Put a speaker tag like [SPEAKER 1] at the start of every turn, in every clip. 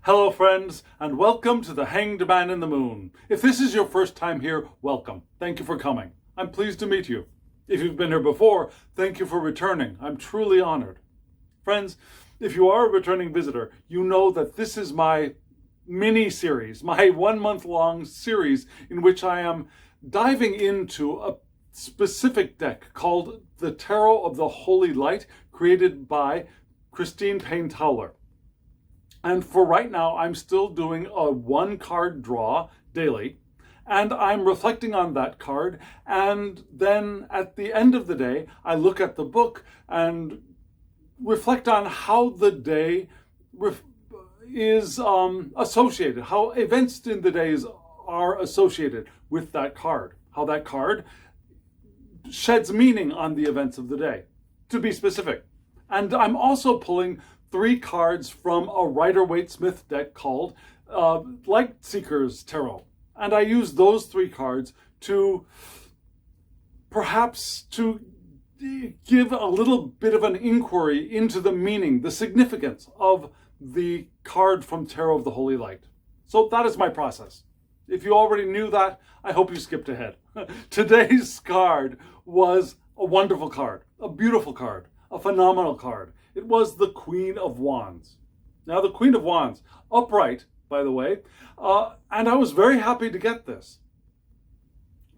[SPEAKER 1] Hello friends, and welcome to the Hanged Man in the Moon. If this is your first time here, welcome. Thank you for coming. I'm pleased to meet you. If you've been here before, thank you for returning. I'm truly honored. Friends, if you are a returning visitor, you know that this is my mini-series, my 1 month long series in which I am diving into a specific deck called the Tarot of the Holy Light, created by Christine Payne-Towler. And for right now, I'm still doing a 1-card draw daily, and I'm reflecting on that card. And then at the end of the day, I look at the book and reflect on how the day is associated, how events in the days are associated with that card, how that card sheds meaning on the events of the day, to be specific. And I'm also pulling 3 cards from a Rider-Waite-Smith deck called Light Seekers Tarot. And I use those 3 cards to perhaps to give a little bit of an inquiry into the meaning, the significance of the card from Tarot of the Holy Light. So that is my process. If you already knew that, I hope you skipped ahead. Today's card was a wonderful card, a beautiful card, a phenomenal card. It was the Queen of Wands. Now, the Queen of Wands, upright, by the way, and I was very happy to get this.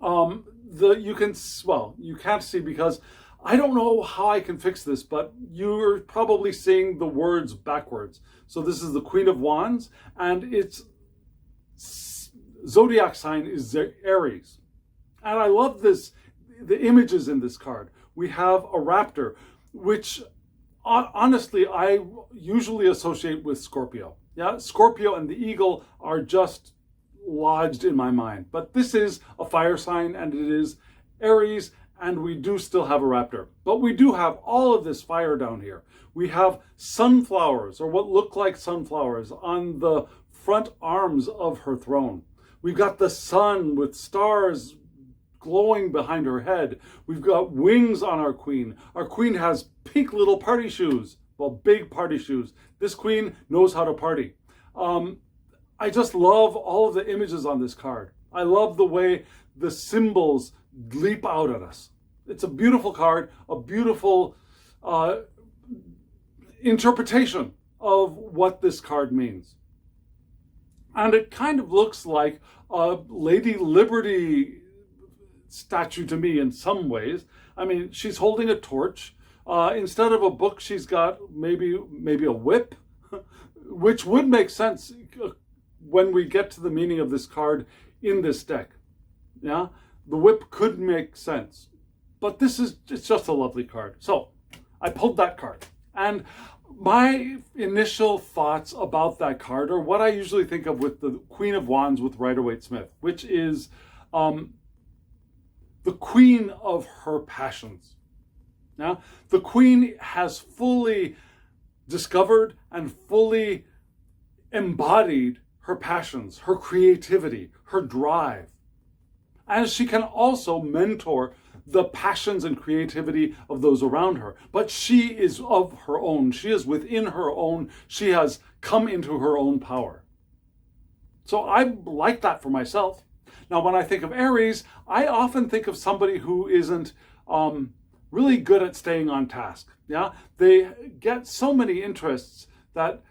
[SPEAKER 1] You can't see because I don't know how I can fix this, but you're probably seeing the words backwards. So this is the Queen of Wands, and its zodiac sign is Aries. And I love the images in this card. We have a raptor, which honestly, I usually associate with Scorpio. Yeah, Scorpio and the eagle are just lodged in my mind. But this is a fire sign, and it is Aries, and we do still have a raptor. But we do have all of this fire down here. We have sunflowers, or what look like sunflowers, on the front arms of her throne. We've got the sun with stars glowing behind her head. We've got wings on our queen. Our queen has pink little party shoes. Well, big party shoes. This queen knows how to party. I just love all of the images on this card. I love the way the symbols leap out at us. It's a beautiful card, a beautiful interpretation of what this card means. And it kind of looks like a Lady Liberty statue to me in some ways. I mean, she's holding a torch. Instead of a book, she's got maybe a whip, which would make sense when we get to the meaning of this card in this deck. Yeah, the whip could make sense, but it's just a lovely card. So I pulled that card, and my initial thoughts about that card are what I usually think of with the Queen of Wands with Rider-Waite-Smith, which is the queen of her passions. Now, the queen has fully discovered and fully embodied her passions, her creativity, her drive. And she can also mentor the passions and creativity of those around her. But she is of her own. She is within her own. She has come into her own power. So I like that for myself. Now, when I think of Aries, I often think of somebody who isn't really good at staying on task. Yeah, they get so many interests that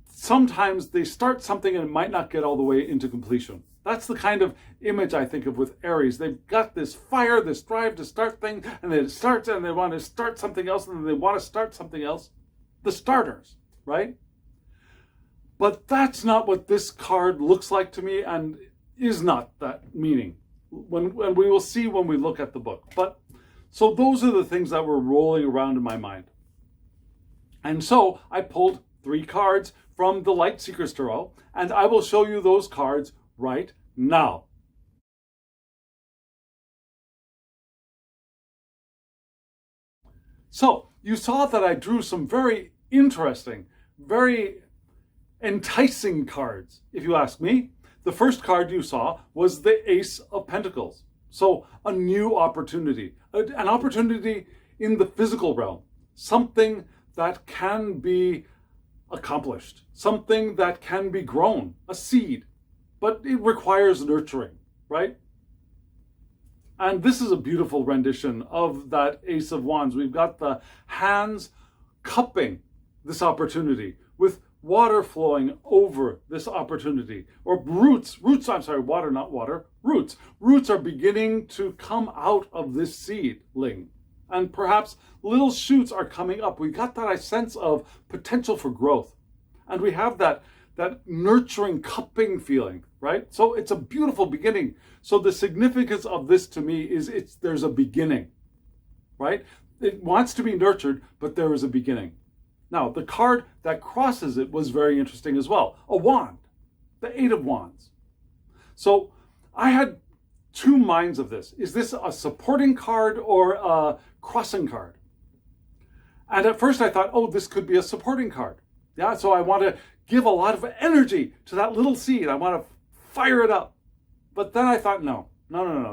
[SPEAKER 1] sometimes they start something and it might not get all the way into completion. That's the kind of image I think of with Aries. They've got this fire, this drive to start things, and then it starts and they want to start something else, and then they want to start something else. The starters, right? But that's not what this card looks like to me, and is not that meaning. And we will see when we look at the book. But so those are the things that were rolling around in my mind. And so I pulled 3 cards from the Light Seekers Tarot, and I will show you those cards right now. So you saw that I drew some very interesting, very enticing cards, if you ask me. The first card you saw was the Ace of Pentacles. So a new opportunity, an opportunity in the physical realm, something that can be accomplished, something that can be grown, a seed, but it requires nurturing, right? And this is a beautiful rendition of that Ace of Wands. We've got the hands cupping this opportunity with water flowing over this opportunity, or roots, water, not water, roots. Roots are beginning to come out of this seedling, and perhaps little shoots are coming up. We got that sense of potential for growth, and we have that nurturing cupping feeling, right? So it's a beautiful beginning. So the significance of this to me is there's a beginning, right? It wants to be nurtured, but there is a beginning. Now, the card that crosses it was very interesting as well. A wand, the Eight of Wands. So I had two minds of this. Is this a supporting card or a crossing card? And at first I thought, oh, this could be a supporting card. Yeah, so I want to give a lot of energy to that little seed. I want to fire it up. But then I thought, no.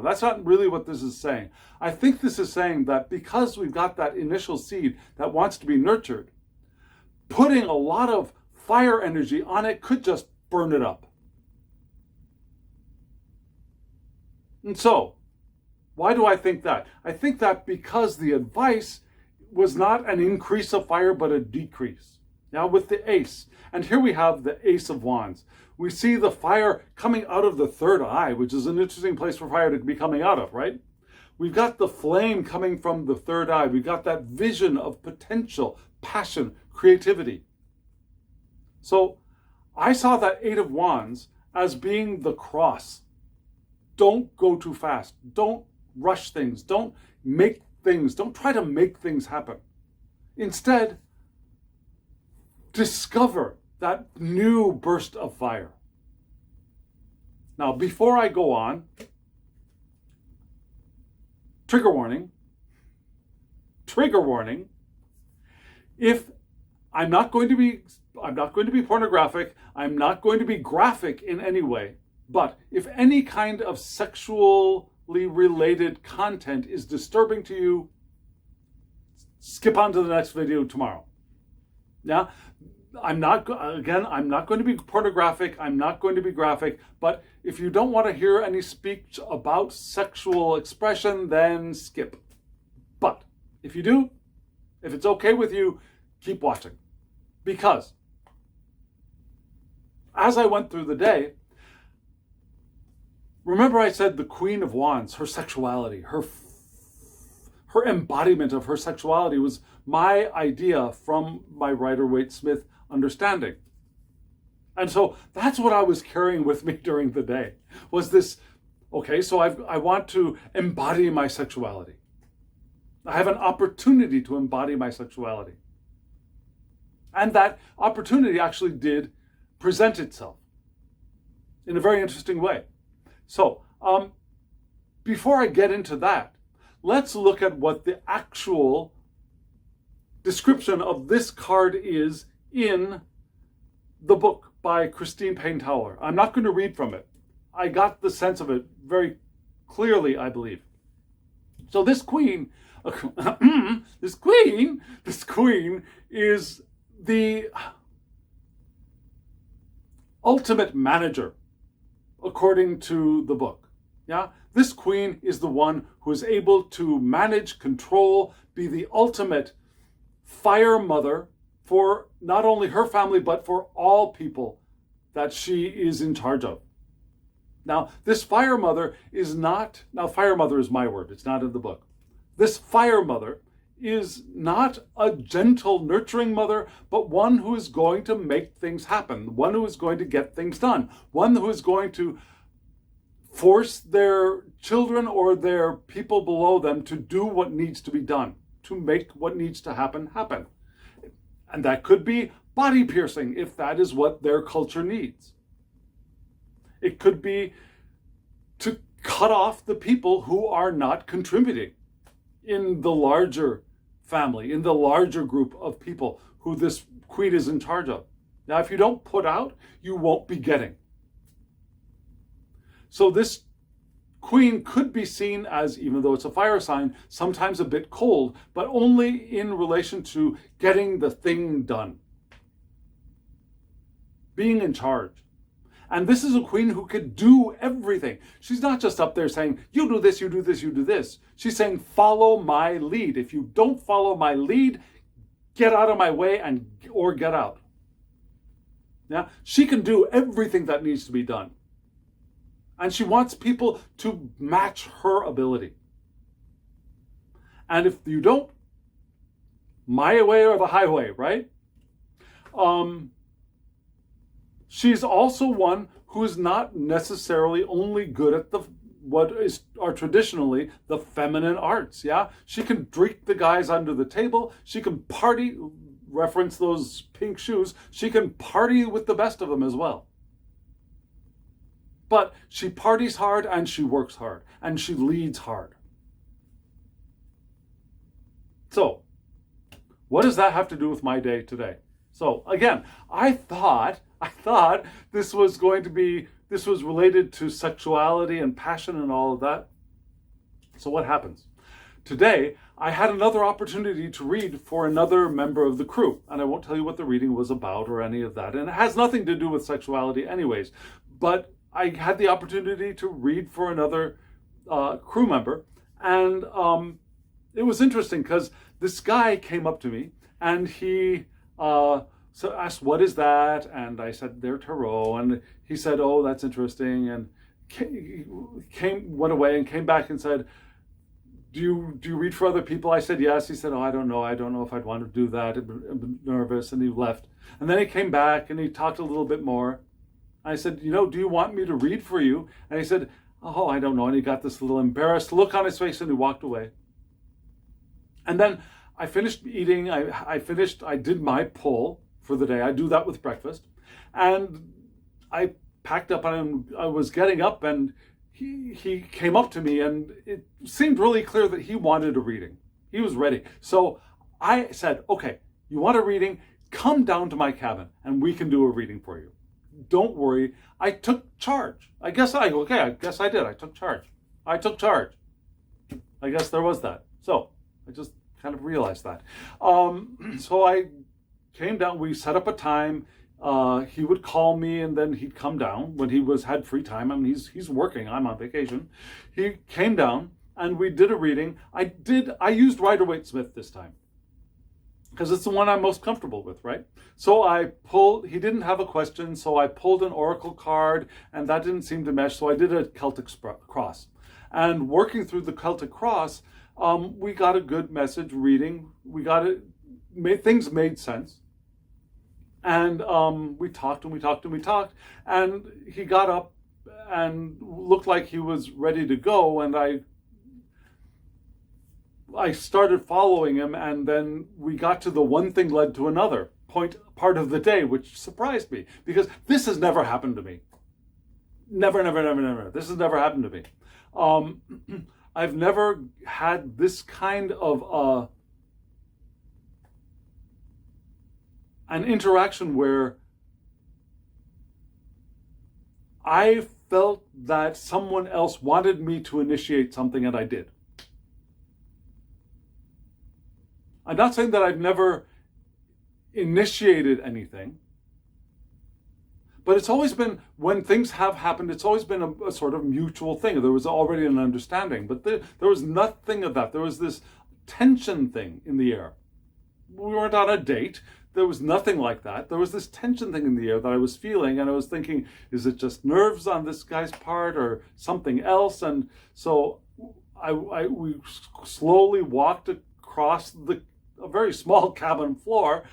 [SPEAKER 1] That's not really what this is saying. I think this is saying that because we've got that initial seed that wants to be nurtured, putting a lot of fire energy on it could just burn it up. And so, why do I think that? I think that because the advice was not an increase of fire, but a decrease. Now with the ace, and here we have the Ace of Wands. We see the fire coming out of the third eye, which is an interesting place for fire to be coming out of, right? We've got the flame coming from the third eye. We've got that vision of potential, passion, creativity. So I saw that Eight of Wands as being the cross. Don't go too fast. Don't rush things. Don't try to make things happen. Instead, discover that new burst of fire. Now, before I go on, trigger warning. If I'm not going to be pornographic, I'm not going to be graphic in any way, but if any kind of sexually related content is disturbing to you, skip on to the next video tomorrow. Yeah, I'm not going to be pornographic, I'm not going to be graphic, but if you don't want to hear any speech about sexual expression, then skip. But if you do, if it's okay with you, keep watching. Because as I went through the day, remember I said the Queen of Wands, her sexuality, her embodiment of her sexuality was my idea from my Rider-Waite-Smith understanding. And so that's what I was carrying with me during the day, was this, okay, so I want to embody my sexuality. I have an opportunity to embody my sexuality. And that opportunity actually did present itself in a very interesting way. So, before I get into that, let's look at what the actual description of this card is in the book by Christine Payne-Towler. I'm not going to read from it. I got the sense of it very clearly, I believe. So this queen, this queen is the ultimate manager, according to the book. Yeah, this queen is the one who is able to manage, control, be the ultimate fire mother for not only her family, but for all people that she is in charge of. Now, this fire mother is not, now fire mother is my word, it's not in the book. This fire mother is not a gentle, nurturing mother, but one who is going to make things happen, one who is going to get things done, one who is going to force their children or their people below them to do what needs to be done, to make what needs to happen, happen. And that could be body piercing, if that is what their culture needs. It could be to cut off the people who are not contributing in the larger family, in the larger group of people who this queen is in charge of. Now, if you don't put out, you won't be getting. So this queen could be seen as, even though it's a fire sign, sometimes a bit cold, but only in relation to getting the thing done. being in charge. And this is a queen who could do everything. She's not just up there saying, you do this, you do this, you do this. She's saying, follow my lead. If you don't follow my lead, get out of my way or get out. Yeah, she can do everything that needs to be done. And she wants people to match her ability. And if you don't, my way or the highway, right? She's also one who is not necessarily only good at what are traditionally the feminine arts, yeah? She can drink the guys under the table. She can party, reference those pink shoes. She can party with the best of them as well. But she parties hard and she works hard and she leads hard. So, what does that have to do with my day today? So again, I thought this was related to sexuality and passion and all of that. So what happens? Today, I had another opportunity to read for another member of the crew. And I won't tell you what the reading was about or any of that. And it has nothing to do with sexuality anyways. But I had the opportunity to read for another crew member. And it was interesting because this guy came up to me and he asked, what is that? And I said, they're tarot. And he said, oh, that's interesting. And went away and came back and said, do you read for other people? I said, yes. He said, oh, I don't know if I'd want to do that. I'm nervous. And he left. And then he came back and he talked a little bit more. I said, do you want me to read for you? And he said, oh, I don't know. And he got this little embarrassed look on his face and he walked away. And then I finished eating. I did my pull for the day. I do that with breakfast. And I packed up and I was getting up and he came up to me and it seemed really clear that he wanted a reading. He was ready. So I said, okay, you want a reading? Come down to my cabin and we can do a reading for you. Don't worry. I took charge. I guess I did. I took charge. I guess there was that. So I just kind of realized that. So I came down. We set up a time. He would call me and then he'd come down when he had free time. I mean, he's working. I'm on vacation. He came down and we did a reading. I used Rider-Waite-Smith this time because it's the one I'm most comfortable with, right? So he didn't have a question, so I pulled an oracle card and that didn't seem to mesh. So I did a Celtic cross. And working through the Celtic cross, we got a good message reading. Things made sense. And we talked and we talked and we talked. And he got up and looked like he was ready to go. And I started following him. And then we got to the one thing led to another part of the day, which surprised me. Because this has never happened to me. Never. This has never happened to me. I've never had this kind of an interaction where I felt that someone else wanted me to initiate something and I did. I'm not saying that I've never initiated anything, but it's always been, when things have happened, it's always been a sort of mutual thing. There was already an understanding, but there was nothing of that. There was this tension thing in the air. We weren't on a date. There was nothing like that. There was this tension thing in the air that I was feeling, and I was thinking, is it just nerves on this guy's part or something else? And so we slowly walked across a very small cabin floor,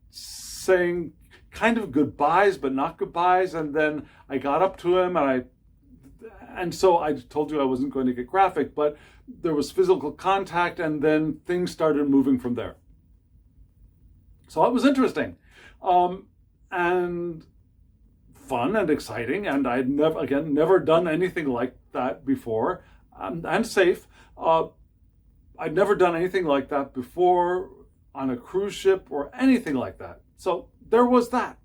[SPEAKER 1] saying kind of goodbyes, but not goodbyes. And then I got up to him and so I told you I wasn't going to get graphic, but there was physical contact and then things started moving from there. So it was interesting and fun and exciting. And I'd never done anything like that before, and safe. I'd never done anything like that before on a cruise ship or anything like that. So there was that.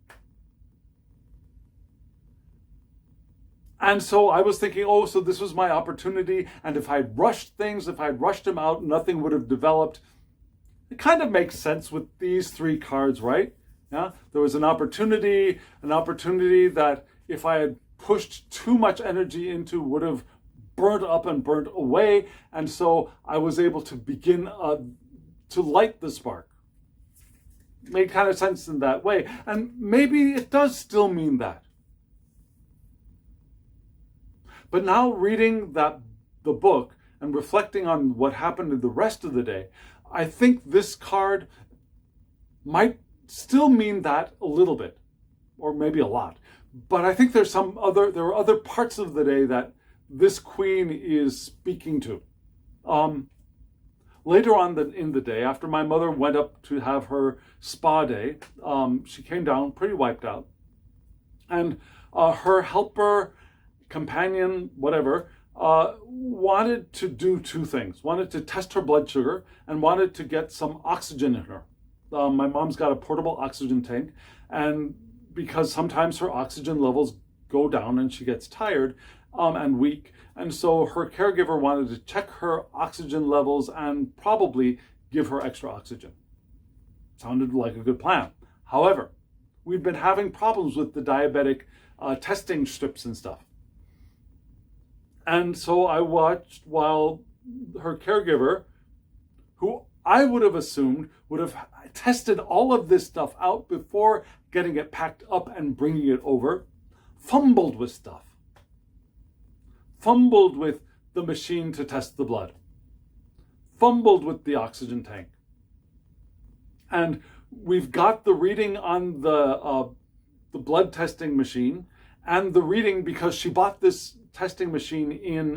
[SPEAKER 1] And so I was thinking, so this was my opportunity. And if I'd rushed things, if I'd rushed them out, nothing would have developed. It kind of makes sense with these three cards, right? Yeah, there was an opportunity that if I had pushed too much energy into would have burnt up and burnt away, and so I was able to begin to light the spark. Made kind of sense in that way, and maybe it does still mean that. But now reading the book and reflecting on what happened in the rest of the day, I think this card might still mean that a little bit, or maybe a lot. But I think there are other parts of the day that this queen is speaking to. Later on in the day, after my mother went up to have her spa day, she came down pretty wiped out. And her helper, companion, whatever, wanted to do two things. Wanted to test her blood sugar and wanted to get some oxygen in her. My mom's got a portable oxygen tank, and because sometimes her oxygen levels go down and she gets tired and weak, and so her caregiver wanted to check her oxygen levels and probably give her extra oxygen. Sounded like a good plan. However, we've been having problems with the diabetic testing strips and stuff. And so I watched while her caregiver, who I would have assumed would have tested all of this stuff out before getting it packed up and bringing it over, fumbled with stuff. Fumbled with the machine to test the blood. Fumbled with the oxygen tank. And we've got the reading on the blood testing machine, and the reading, because she bought this testing machine in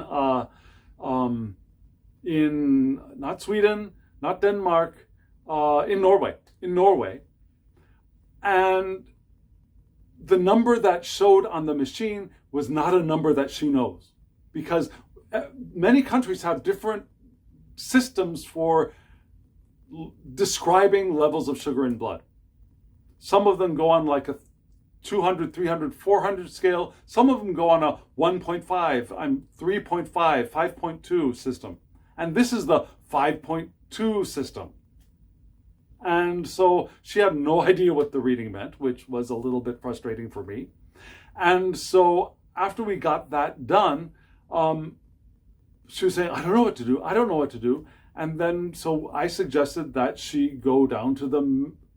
[SPEAKER 1] not Sweden, not Denmark, in Norway. And the number that showed on the machine was not a number that she knows, because many countries have different systems for describing levels of sugar in blood. Some of them go on like a 200, 300, 400 scale. Some of them go on a 1.5, 3.5, 5.2 system. And this is the 5.2 system. And so she had no idea what the reading meant, which was a little bit frustrating for me. And so after we got that done, she was saying, I don't know what to do. And then so I suggested that she go down to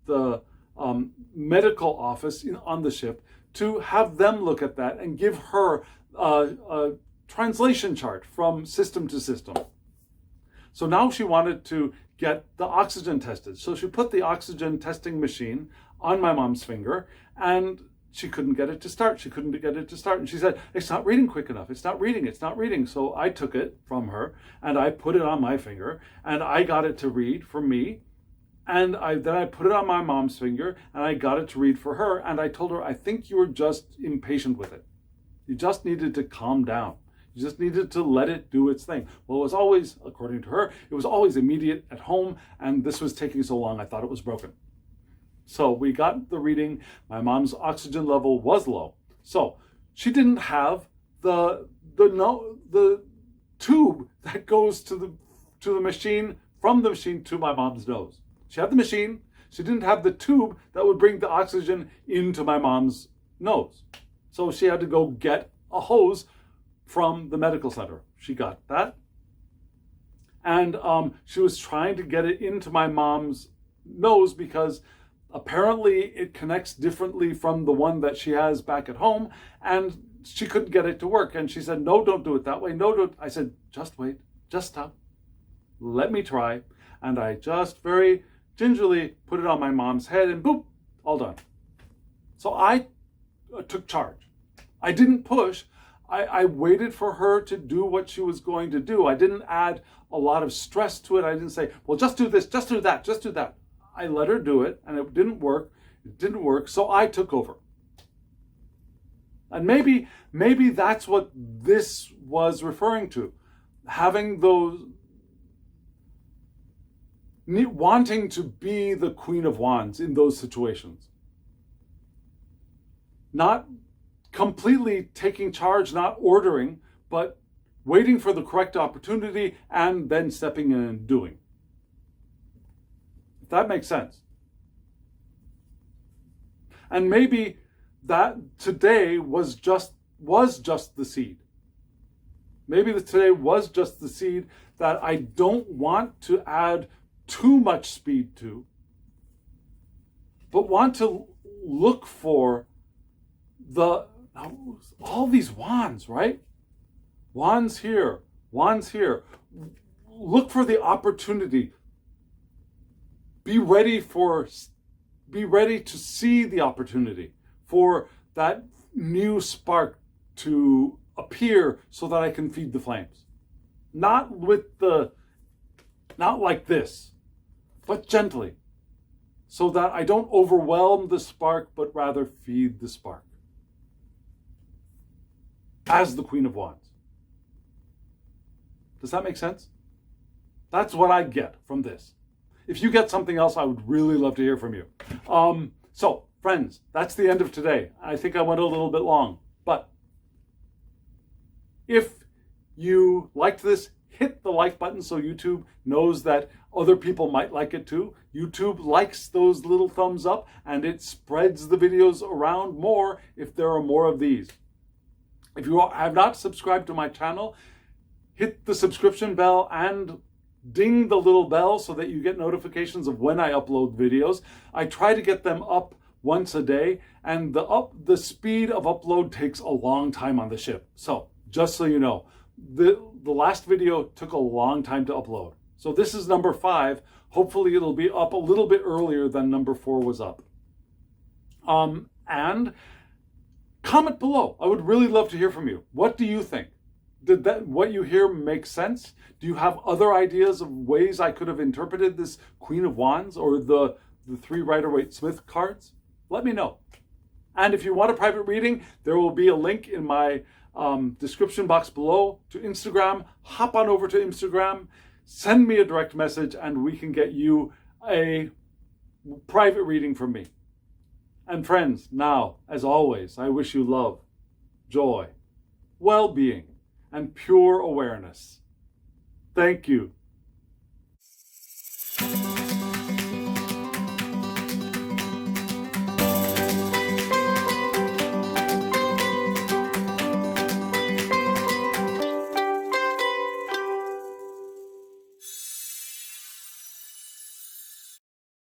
[SPEAKER 1] the medical office on the ship to have them look at that and give her a translation chart from system to system. So now she wanted to get the oxygen tested. So she put the oxygen testing machine on my mom's finger, and she couldn't get it to start. And she said, it's not reading quick enough. It's not reading. So I took it from her and I put it on my finger and I got it to read for me. And then I put it on my mom's finger and I got it to read for her. And I told her, I think you were just impatient with it. You just needed to calm down. You just needed to let it do its thing. Well, it was always, according to her, it was always immediate at home. And this was taking so long, I thought it was broken. So we got the reading. My mom's oxygen level was low. So she didn't have the tube that goes to the machine, from the machine to my mom's nose. She had the machine. She didn't have the tube that would bring the oxygen into my mom's nose. So she had to go get a hose from the medical center. She got that. And she was trying to get it into my mom's nose because apparently it connects differently from the one that she has back at home, and she couldn't get it to work. And she said, no, don't do it that way. No, don't. I said, just wait, just stop. Let me try. And I just very gingerly put it on my mom's head and boop, all done. So I took charge. I didn't push. I waited for her to do what she was going to do. I didn't add a lot of stress to it. I didn't say, well, just do this, just do that, just do that. I let her do it, and it didn't work. So I took over. And maybe that's what this was referring to. Having those, wanting to be the Queen of Wands in those situations. Not completely taking charge, not ordering, but waiting for the correct opportunity and then stepping in and doing. If that makes sense. And maybe that today was just the seed. Maybe today was just the seed that I don't want to add too much speed to, but want to look for all these wands, right? Wands here, wands here. Look for the opportunity. Be ready to see the opportunity for that new spark to appear so that I can feed the flames. Not like this, but gently, so that I don't overwhelm the spark, but rather feed the spark. As the Queen of Wands. Does that make sense? That's what I get from this. If you get something else, I would really love to hear from you. So, friends, that's the end of today. I think I went a little bit long, but if you liked this, hit the like button so YouTube knows that other people might like it too. YouTube likes those little thumbs up, and it spreads the videos around more if there are more of these. If you have not subscribed to my channel, hit the subscription bell and ding the little bell so that you get notifications of when I upload videos. I try to get them up once a day, and the speed of upload takes a long time on the ship. So just so you know, the last video took a long time to upload. So this is number 5. Hopefully it'll be up a little bit earlier than number 4 was up. And comment below. I would really love to hear from you. What do you think? Did what you hear make sense? Do you have other ideas of ways I could have interpreted this Queen of Wands or the 3 Rider-Waite-Smith cards? Let me know. And if you want a private reading, there will be a link in my description box below to Instagram. Hop on over to Instagram, send me a direct message, and we can get you a private reading from me. And friends, now, as always, I wish you love, joy, well-being, and pure awareness. Thank you.